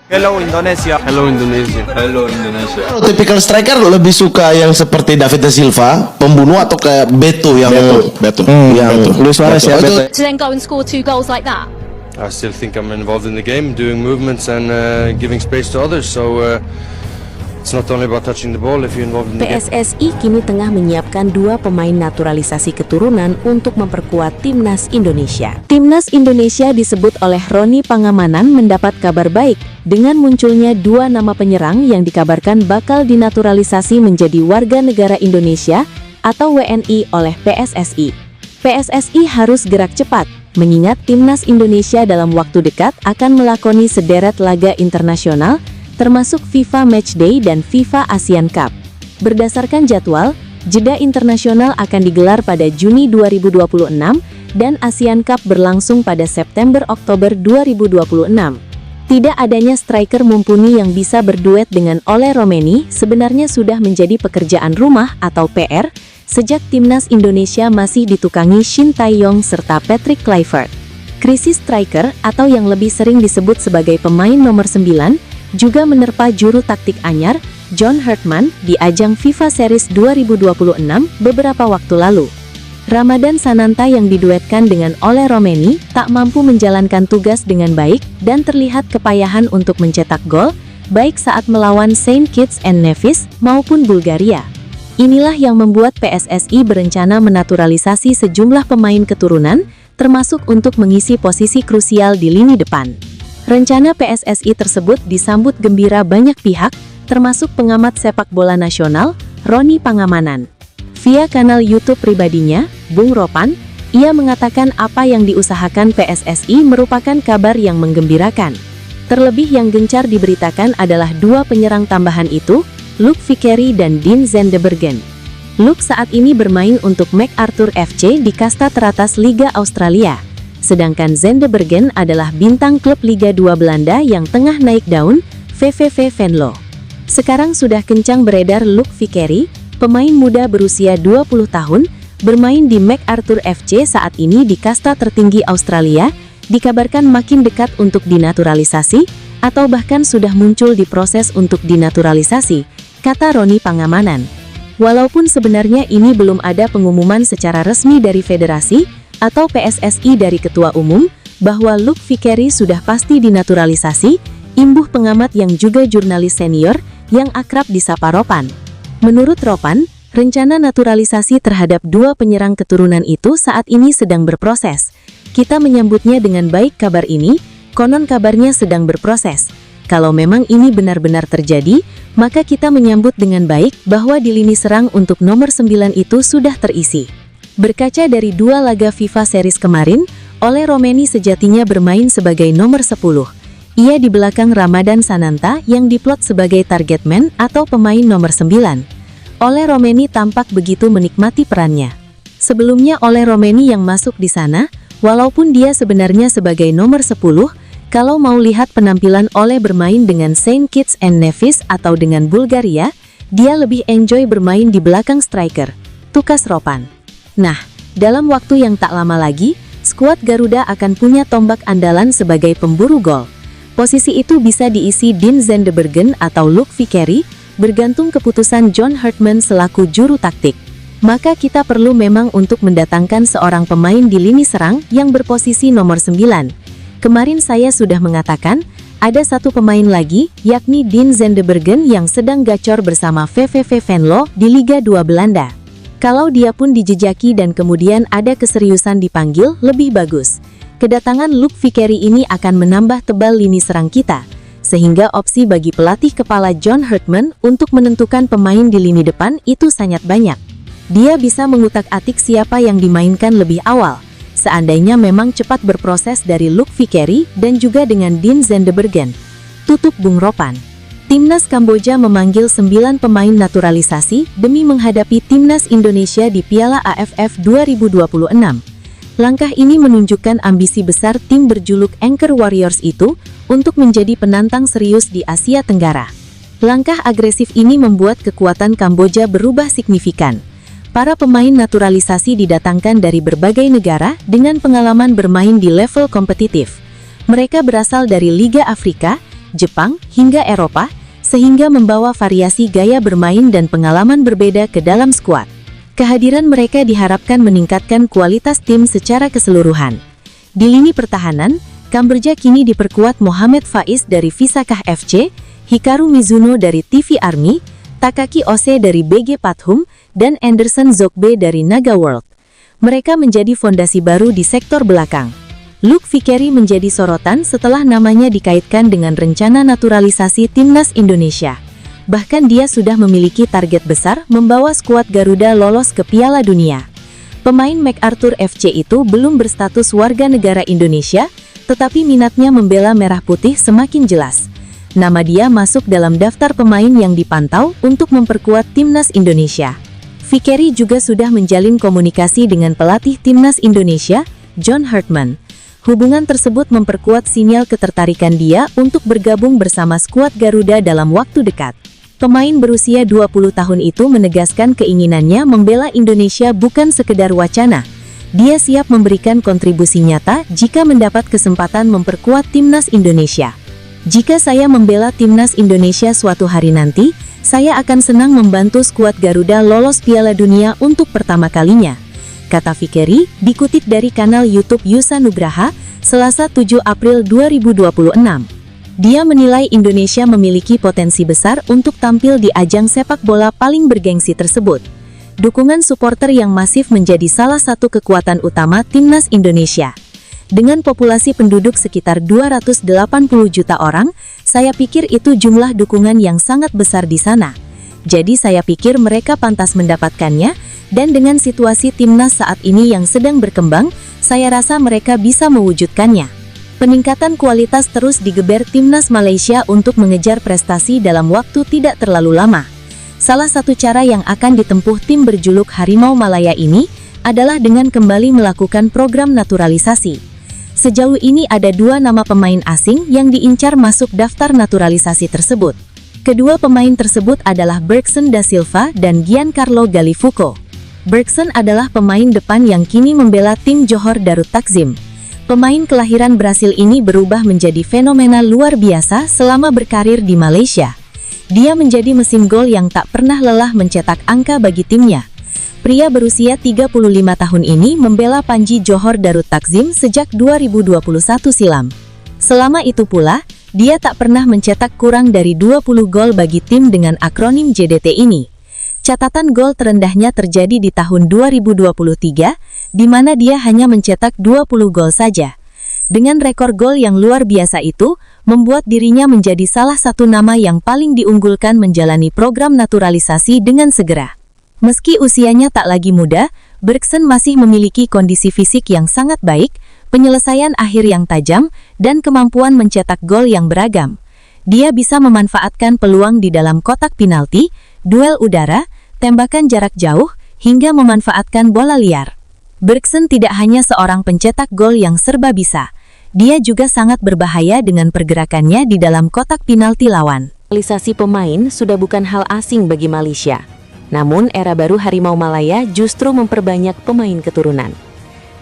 Hello Indonesia. Hello Indonesia. Hello Indonesia. Kalau tipikal striker lebih suka yang seperti David da Silva, pembunuh, atau kayak Beto yang Beto. Luis Suarez ya, Beto. To then go and score 2 goals like that. I still think I'm involved in the game, doing movements and giving space to others. So it's not only about touching the ball if you're involved in the game. PSSI kini tengah menyiapkan 2 pemain naturalisasi keturunan untuk memperkuat Timnas Indonesia. Timnas Indonesia disebut oleh Roni Pangamanan mendapat kabar baik dengan munculnya 2 nama penyerang yang dikabarkan bakal dinaturalisasi menjadi warga negara Indonesia atau WNI oleh PSSI. PSSI harus gerak cepat, mengingat Timnas Indonesia dalam waktu dekat akan melakoni sederet laga internasional, termasuk FIFA Matchday dan FIFA ASEAN Cup. Berdasarkan jadwal, jeda internasional akan digelar pada Juni 2026 dan ASEAN Cup berlangsung pada September-Oktober 2026. Tidak adanya striker mumpuni yang bisa berduet dengan Ole Romeni sebenarnya sudah menjadi pekerjaan rumah atau PR sejak Timnas Indonesia masih ditukangi Shin Tae-yong serta Patrick Kluivert. Krisis striker atau yang lebih sering disebut sebagai pemain nomor 9 juga menerpa juru taktik anyar John Hartman di ajang FIFA Series 2026 beberapa waktu lalu. Ramadan Sananta yang diduetkan dengan Ole Romeni tak mampu menjalankan tugas dengan baik dan terlihat kepayahan untuk mencetak gol, baik saat melawan Saint Kitts and Nevis maupun Bulgaria. Inilah yang membuat PSSI berencana menaturalisasi sejumlah pemain keturunan, termasuk untuk mengisi posisi krusial di lini depan. Rencana PSSI tersebut disambut gembira banyak pihak, termasuk pengamat sepak bola nasional, Roni Pangamanan. Via kanal YouTube pribadinya, Bung Ropan, ia mengatakan apa yang diusahakan PSSI merupakan kabar yang menggembirakan. Terlebih yang gencar diberitakan adalah 2 penyerang tambahan itu, Luc Vickeri dan Dean Zendebergen. Luc saat ini bermain untuk MacArthur FC di kasta teratas Liga Australia. Sedangkan Zendebergen adalah bintang klub Liga 2 Belanda yang tengah naik daun, VVV Venlo. Sekarang sudah kencang beredar Luc Vickeri, pemain muda berusia 20 tahun, bermain di MacArthur FC saat ini di kasta tertinggi Australia, dikabarkan makin dekat untuk dinaturalisasi, atau bahkan sudah muncul di proses untuk dinaturalisasi, kata Roni Pangamanan. Walaupun sebenarnya ini belum ada pengumuman secara resmi dari federasi atau PSSI dari Ketua Umum, bahwa Luc Vickeri sudah pasti dinaturalisasi, imbuh pengamat yang juga jurnalis senior, yang akrab disapa Ropan. Menurut Ropan, rencana naturalisasi terhadap 2 penyerang keturunan itu saat ini sedang berproses. Kita menyambutnya dengan baik kabar ini, konon kabarnya sedang berproses. Kalau memang ini benar-benar terjadi, maka kita menyambut dengan baik bahwa di lini serang untuk nomor 9 itu sudah terisi. Berkaca dari 2 laga FIFA Series kemarin, Ole Romeni sejatinya bermain sebagai nomor 10. Ia di belakang Ramadan Sananta yang diplot sebagai target man atau pemain nomor 9. Ole Romeni tampak begitu menikmati perannya. Sebelumnya Ole Romeni yang masuk di sana, walaupun dia sebenarnya sebagai nomor 10, kalau mau lihat penampilan Ole bermain dengan Saint Kitts and Nevis atau dengan Bulgaria, dia lebih enjoy bermain di belakang striker, tukas Ropan. Nah, dalam waktu yang tak lama lagi, skuad Garuda akan punya tombak andalan sebagai pemburu gol. Posisi itu bisa diisi Dean Zendebergen atau Luc Vickeri, bergantung keputusan John Hartman selaku juru taktik. Maka kita perlu memang untuk mendatangkan seorang pemain di lini serang yang berposisi nomor 9. Kemarin saya sudah mengatakan, ada 1 pemain lagi, yakni Dean Zendebergen yang sedang gacor bersama VVV Venlo di Liga 2 Belanda. Kalau dia pun dijejaki dan kemudian ada keseriusan dipanggil, lebih bagus. Kedatangan Luc Vickeri ini akan menambah tebal lini serang kita, sehingga opsi bagi pelatih kepala John Hartman untuk menentukan pemain di lini depan itu sangat banyak. Dia bisa mengutak-atik siapa yang dimainkan lebih awal, seandainya memang cepat berproses dari Luc Vickeri dan juga dengan Dean Zendebergen. Tutup Bung Ropan. Timnas Kamboja memanggil 9 pemain naturalisasi demi menghadapi Timnas Indonesia di Piala AFF 2026. Langkah ini menunjukkan ambisi besar tim berjuluk Anchor Warriors itu untuk menjadi penantang serius di Asia Tenggara. Langkah agresif ini membuat kekuatan Kamboja berubah signifikan. Para pemain naturalisasi didatangkan dari berbagai negara dengan pengalaman bermain di level kompetitif. Mereka berasal dari Liga Afrika, Jepang, hingga Eropa, sehingga membawa variasi gaya bermain dan pengalaman berbeda ke dalam skuad. Kehadiran mereka diharapkan meningkatkan kualitas tim secara keseluruhan. Di lini pertahanan, Kamberja kini diperkuat Mohamed Faiz dari Visakah FC, Hikaru Mizuno dari TV Army, Takaki Ose dari BG Pathum, dan Anderson Zogbe dari Naga World. Mereka menjadi fondasi baru di sektor belakang. Luke Vickery menjadi sorotan setelah namanya dikaitkan dengan rencana naturalisasi timnas Indonesia. Bahkan dia sudah memiliki target besar membawa skuad Garuda lolos ke Piala Dunia. Pemain MacArthur FC itu belum berstatus warga negara Indonesia, tetapi minatnya membela merah putih semakin jelas. Nama dia masuk dalam daftar pemain yang dipantau untuk memperkuat timnas Indonesia. Vickery juga sudah menjalin komunikasi dengan pelatih timnas Indonesia, John Hartman. Hubungan tersebut memperkuat sinyal ketertarikan dia untuk bergabung bersama skuad Garuda dalam waktu dekat. Pemain berusia 20 tahun itu menegaskan keinginannya membela Indonesia bukan sekedar wacana. Dia siap memberikan kontribusi nyata jika mendapat kesempatan memperkuat timnas Indonesia. Jika saya membela timnas Indonesia suatu hari nanti, saya akan senang membantu skuad Garuda lolos Piala Dunia untuk pertama kalinya, kata Vickery, dikutip dari kanal YouTube Yusa Nugraha, Selasa 7 April 2026. Dia menilai Indonesia memiliki potensi besar untuk tampil di ajang sepak bola paling bergengsi tersebut. Dukungan suporter yang masif menjadi salah satu kekuatan utama timnas Indonesia. Dengan populasi penduduk sekitar 280 juta orang, saya pikir itu jumlah dukungan yang sangat besar di sana. Jadi saya pikir mereka pantas mendapatkannya, dan dengan situasi timnas saat ini yang sedang berkembang, saya rasa mereka bisa mewujudkannya. Peningkatan kualitas terus digeber timnas Malaysia untuk mengejar prestasi dalam waktu tidak terlalu lama. Salah satu cara yang akan ditempuh tim berjuluk Harimau Malaya ini adalah dengan kembali melakukan program naturalisasi. Sejauh ini ada 2 nama pemain asing yang diincar masuk daftar naturalisasi tersebut. Kedua pemain tersebut adalah Bergson da Silva dan Giancarlo Gallifuco. Bergson adalah pemain depan yang kini membela tim Johor Darut Takzim. Pemain kelahiran Brasil ini berubah menjadi fenomena luar biasa selama berkarir di Malaysia. Dia menjadi mesin gol yang tak pernah lelah mencetak angka bagi timnya. Pria berusia 35 tahun ini membela Panji Johor Darut Takzim sejak 2021 silam. Selama itu pula, dia tak pernah mencetak kurang dari 20 gol bagi tim dengan akronim JDT ini. Catatan gol terendahnya terjadi di tahun 2023, di mana dia hanya mencetak 20 gol saja. Dengan rekor gol yang luar biasa itu, membuat dirinya menjadi salah satu nama yang paling diunggulkan menjalani program naturalisasi dengan segera. Meski usianya tak lagi muda, Bergson masih memiliki kondisi fisik yang sangat baik, penyelesaian akhir yang tajam, dan kemampuan mencetak gol yang beragam. Dia bisa memanfaatkan peluang di dalam kotak penalti, duel udara, tembakan jarak jauh, hingga memanfaatkan bola liar. Bergson tidak hanya seorang pencetak gol yang serba bisa, dia juga sangat berbahaya dengan pergerakannya di dalam kotak penalti lawan. Naturalisasi pemain sudah bukan hal asing bagi Malaysia. Namun era baru Harimau Malaya justru memperbanyak pemain keturunan.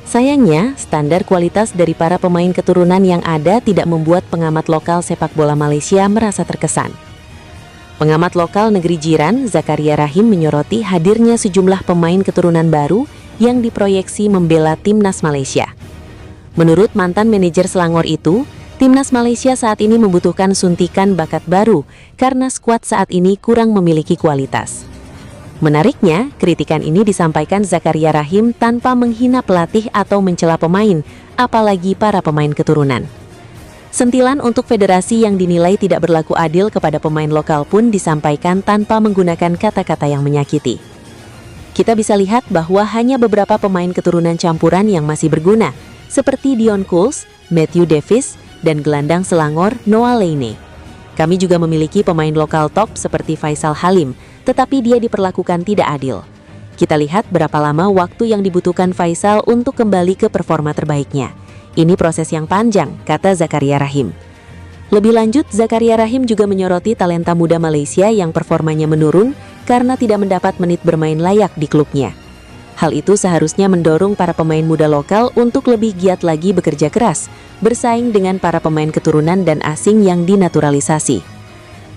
Sayangnya, standar kualitas dari para pemain keturunan yang ada tidak membuat pengamat lokal sepak bola Malaysia merasa terkesan. Pengamat lokal negeri jiran, Zakaria Rahim, menyoroti hadirnya sejumlah pemain keturunan baru yang diproyeksi membela timnas Malaysia. Menurut mantan manajer Selangor itu, timnas Malaysia saat ini membutuhkan suntikan bakat baru karena skuad saat ini kurang memiliki kualitas. Menariknya, kritikan ini disampaikan Zakaria Rahim tanpa menghina pelatih atau mencela pemain, apalagi para pemain keturunan. Sentilan untuk federasi yang dinilai tidak berlaku adil kepada pemain lokal pun disampaikan tanpa menggunakan kata-kata yang menyakiti. Kita bisa lihat bahwa hanya beberapa pemain keturunan campuran yang masih berguna, seperti Dion Kuls, Matthew Davis, dan gelandang Selangor Noah Leyne. Kami juga memiliki pemain lokal top seperti Faisal Halim, tetapi dia diperlakukan tidak adil. Kita lihat berapa lama waktu yang dibutuhkan Faisal untuk kembali ke performa terbaiknya. Ini proses yang panjang, kata Zakaria Rahim. Lebih lanjut, Zakaria Rahim juga menyoroti talenta muda Malaysia yang performanya menurun karena tidak mendapat menit bermain layak di klubnya. Hal itu seharusnya mendorong para pemain muda lokal untuk lebih giat lagi bekerja keras, bersaing dengan para pemain keturunan dan asing yang dinaturalisasi.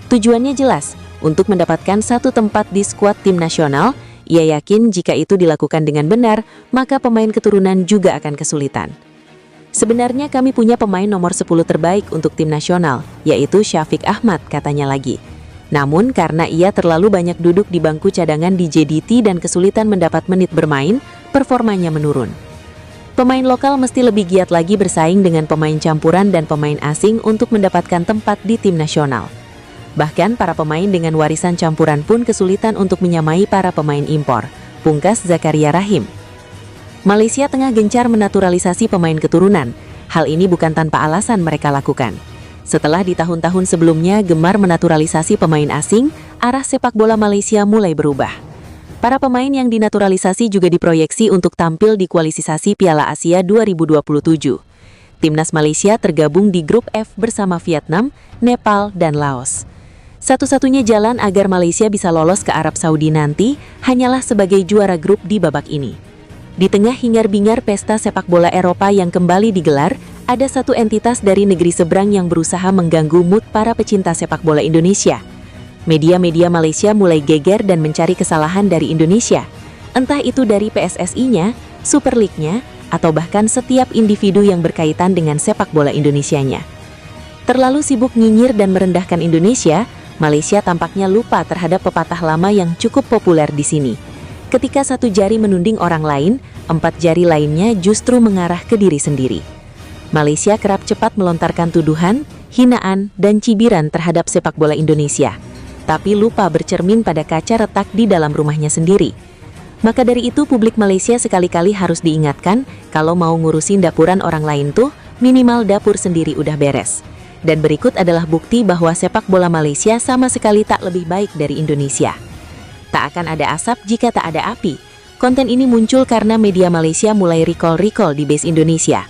Tujuannya jelas, untuk mendapatkan satu tempat di skuad tim nasional. Ia yakin jika itu dilakukan dengan benar, maka pemain keturunan juga akan kesulitan. Sebenarnya kami punya pemain nomor 10 terbaik untuk tim nasional, yaitu Syafiq Ahmad, katanya lagi. Namun karena ia terlalu banyak duduk di bangku cadangan di JDT dan kesulitan mendapat menit bermain, performanya menurun. Pemain lokal mesti lebih giat lagi bersaing dengan pemain campuran dan pemain asing untuk mendapatkan tempat di tim nasional. Bahkan para pemain dengan warisan campuran pun kesulitan untuk menyamai para pemain impor, pungkas Zakaria Rahim. Malaysia tengah gencar menaturalisasi pemain keturunan. Hal ini bukan tanpa alasan mereka lakukan. Setelah di tahun-tahun sebelumnya gemar menaturalisasi pemain asing, arah sepak bola Malaysia mulai berubah. Para pemain yang dinaturalisasi juga diproyeksi untuk tampil di kualifikasi Piala Asia 2027. Timnas Malaysia tergabung di grup F bersama Vietnam, Nepal, dan Laos. Satu-satunya jalan agar Malaysia bisa lolos ke Arab Saudi nanti hanyalah sebagai juara grup di babak ini. Di tengah hingar-bingar pesta sepak bola Eropa yang kembali digelar, ada satu entitas dari negeri seberang yang berusaha mengganggu mood para pecinta sepak bola Indonesia. Media-media Malaysia mulai geger dan mencari kesalahan dari Indonesia, entah itu dari PSSI-nya, Super League-nya, atau bahkan setiap individu yang berkaitan dengan sepak bola Indonesianya. Terlalu sibuk nyinyir dan merendahkan Indonesia, Malaysia tampaknya lupa terhadap pepatah lama yang cukup populer di sini. Ketika satu jari menunding orang lain, 4 jari lainnya justru mengarah ke diri sendiri. Malaysia kerap cepat melontarkan tuduhan, hinaan, dan cibiran terhadap sepak bola Indonesia, tapi lupa bercermin pada kaca retak di dalam rumahnya sendiri. Maka dari itu publik Malaysia sekali-kali harus diingatkan, kalau mau ngurusin dapuran orang lain tuh, minimal dapur sendiri udah beres. Dan berikut adalah bukti bahwa sepak bola Malaysia sama sekali tak lebih baik dari Indonesia. Tak akan ada asap jika tak ada api. Konten ini muncul karena media Malaysia mulai recall di base Indonesia.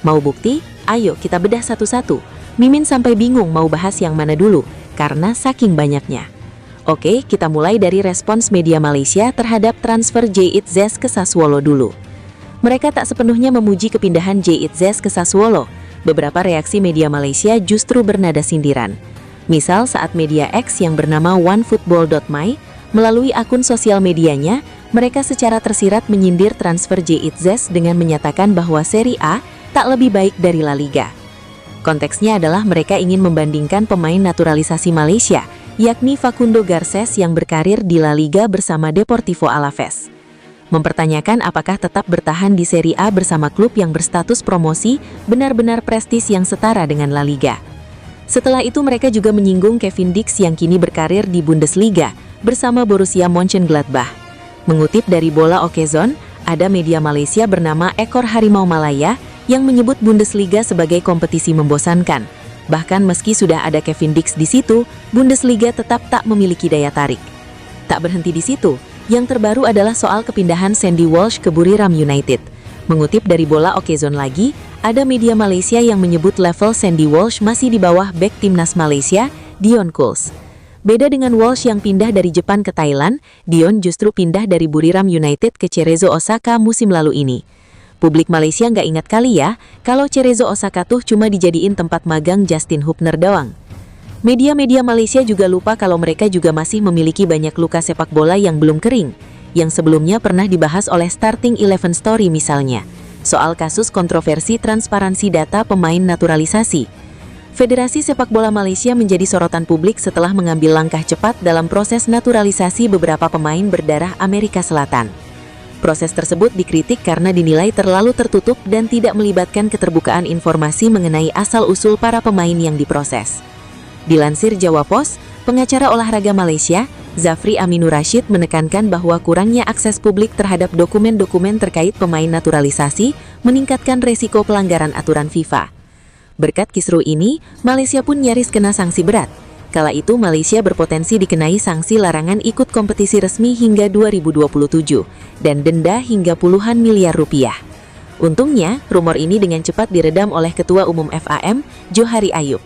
Mau bukti? Ayo kita bedah satu-satu. Mimin sampai bingung mau bahas yang mana dulu, karena saking banyaknya. Oke, kita mulai dari respons media Malaysia terhadap transfer JITZ ke Sassuolo dulu. Mereka tak sepenuhnya memuji kepindahan JITZ ke Sassuolo. Beberapa reaksi media Malaysia justru bernada sindiran. Misal saat media X yang bernama onefootball.my, melalui akun sosial medianya, mereka secara tersirat menyindir transfer JITZ dengan menyatakan bahwa Serie A tak lebih baik dari La Liga. Konteksnya adalah mereka ingin membandingkan pemain naturalisasi Malaysia, yakni Facundo Garces yang berkarir di La Liga bersama Deportivo Alaves. Mempertanyakan apakah tetap bertahan di Serie A bersama klub yang berstatus promosi benar-benar prestis yang setara dengan La Liga. Setelah itu mereka juga menyinggung Kevin Dix yang kini berkarir di Bundesliga bersama Borussia Mönchengladbach. Mengutip dari Bola Okezon, ada media Malaysia bernama Ekor Harimau Malaya yang menyebut Bundesliga sebagai kompetisi membosankan. Bahkan meski sudah ada Kevin Dix di situ, Bundesliga tetap tak memiliki daya tarik. Tak berhenti di situ, yang terbaru adalah soal kepindahan Sandy Walsh ke Buriram United. Mengutip dari Bola Okezon lagi, ada media Malaysia yang menyebut level Sandy Walsh masih di bawah bek timnas Malaysia, Dion Kuls. Beda dengan Walsh yang pindah dari Jepang ke Thailand, Dion justru pindah dari Buriram United ke Cerezo Osaka musim lalu ini. Publik Malaysia nggak ingat kali ya, kalau Cerezo Osaka tuh cuma dijadiin tempat magang Justin Hubner doang. Media-media Malaysia juga lupa kalau mereka juga masih memiliki banyak luka sepak bola yang belum kering, yang sebelumnya pernah dibahas oleh Starting 11 Story misalnya, soal kasus kontroversi transparansi data pemain naturalisasi. Federasi Sepak Bola Malaysia menjadi sorotan publik setelah mengambil langkah cepat dalam proses naturalisasi beberapa pemain berdarah Amerika Selatan. Proses tersebut dikritik karena dinilai terlalu tertutup dan tidak melibatkan keterbukaan informasi mengenai asal-usul para pemain yang diproses. Dilansir Jawa Post, pengacara olahraga Malaysia, Zafri Aminur Rashid menekankan bahwa kurangnya akses publik terhadap dokumen-dokumen terkait pemain naturalisasi meningkatkan resiko pelanggaran aturan FIFA. Berkat kisru ini, Malaysia pun nyaris kena sanksi berat. Kala itu Malaysia berpotensi dikenai sanksi larangan ikut kompetisi resmi hingga 2027 dan denda hingga puluhan miliar rupiah. Untungnya, rumor ini dengan cepat diredam oleh Ketua Umum FAM, Johari Ayub.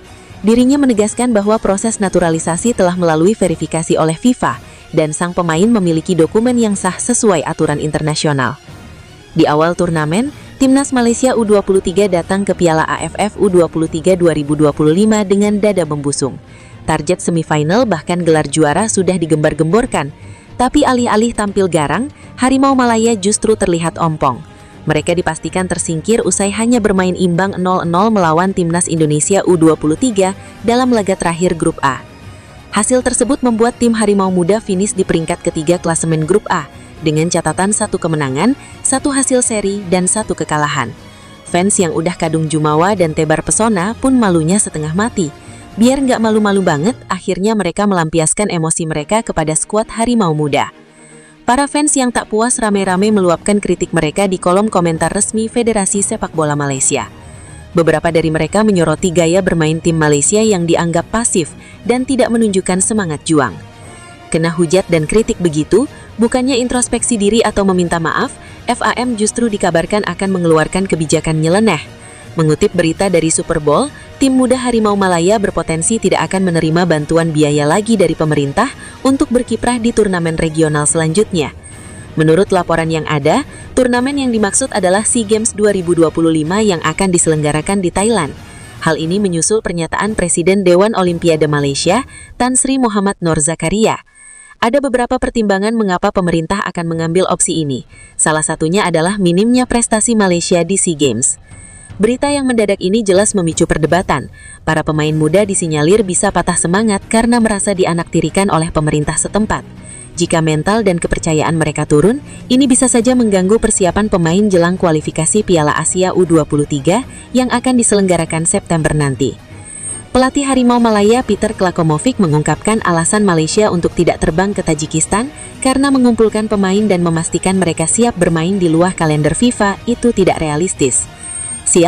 Dirinya menegaskan bahwa proses naturalisasi telah melalui verifikasi oleh FIFA dan sang pemain memiliki dokumen yang sah sesuai aturan internasional. Di awal turnamen, Timnas Malaysia U23 datang ke Piala AFF U23 2025 dengan dada membusung. Target semifinal bahkan gelar juara sudah digembar-gemborkan, tapi alih-alih tampil garang, Harimau Malaya justru terlihat ompong. Mereka dipastikan tersingkir usai hanya bermain imbang 0-0 melawan Timnas Indonesia U23 dalam laga terakhir Grup A. Hasil tersebut membuat tim Harimau Muda finish di peringkat ketiga klasemen Grup A dengan catatan 1 kemenangan, 1 hasil seri, dan 1 kekalahan. Fans yang udah kadung jumawa dan tebar pesona pun malunya setengah mati. Biar nggak malu-malu banget, akhirnya mereka melampiaskan emosi mereka kepada skuad Harimau Muda. Para fans yang tak puas rame-rame meluapkan kritik mereka di kolom komentar resmi Federasi Sepak Bola Malaysia. Beberapa dari mereka menyoroti gaya bermain tim Malaysia yang dianggap pasif dan tidak menunjukkan semangat juang. Kena hujat dan kritik begitu, bukannya introspeksi diri atau meminta maaf, FAM justru dikabarkan akan mengeluarkan kebijakan nyeleneh. Mengutip berita dari Super Bowl, tim muda Harimau Malaya berpotensi tidak akan menerima bantuan biaya lagi dari pemerintah untuk berkiprah di turnamen regional selanjutnya. Menurut laporan yang ada, turnamen yang dimaksud adalah SEA Games 2025 yang akan diselenggarakan di Thailand. Hal ini menyusul pernyataan Presiden Dewan Olimpiade Malaysia, Tan Sri Muhammad Nor Zakaria. Ada beberapa pertimbangan mengapa pemerintah akan mengambil opsi ini. Salah satunya adalah minimnya prestasi Malaysia di SEA Games. Berita yang mendadak ini jelas memicu perdebatan. Para pemain muda disinyalir bisa patah semangat karena merasa dianaktirikan oleh pemerintah setempat. Jika mental dan kepercayaan mereka turun, ini bisa saja mengganggu persiapan pemain jelang kualifikasi Piala Asia U23 yang akan diselenggarakan September nanti. Pelatih Harimau Malaya Peter Klakomovic mengungkapkan alasan Malaysia untuk tidak terbang ke Tajikistan karena mengumpulkan pemain dan memastikan mereka siap bermain di luar kalender FIFA itu tidak realistis. Sial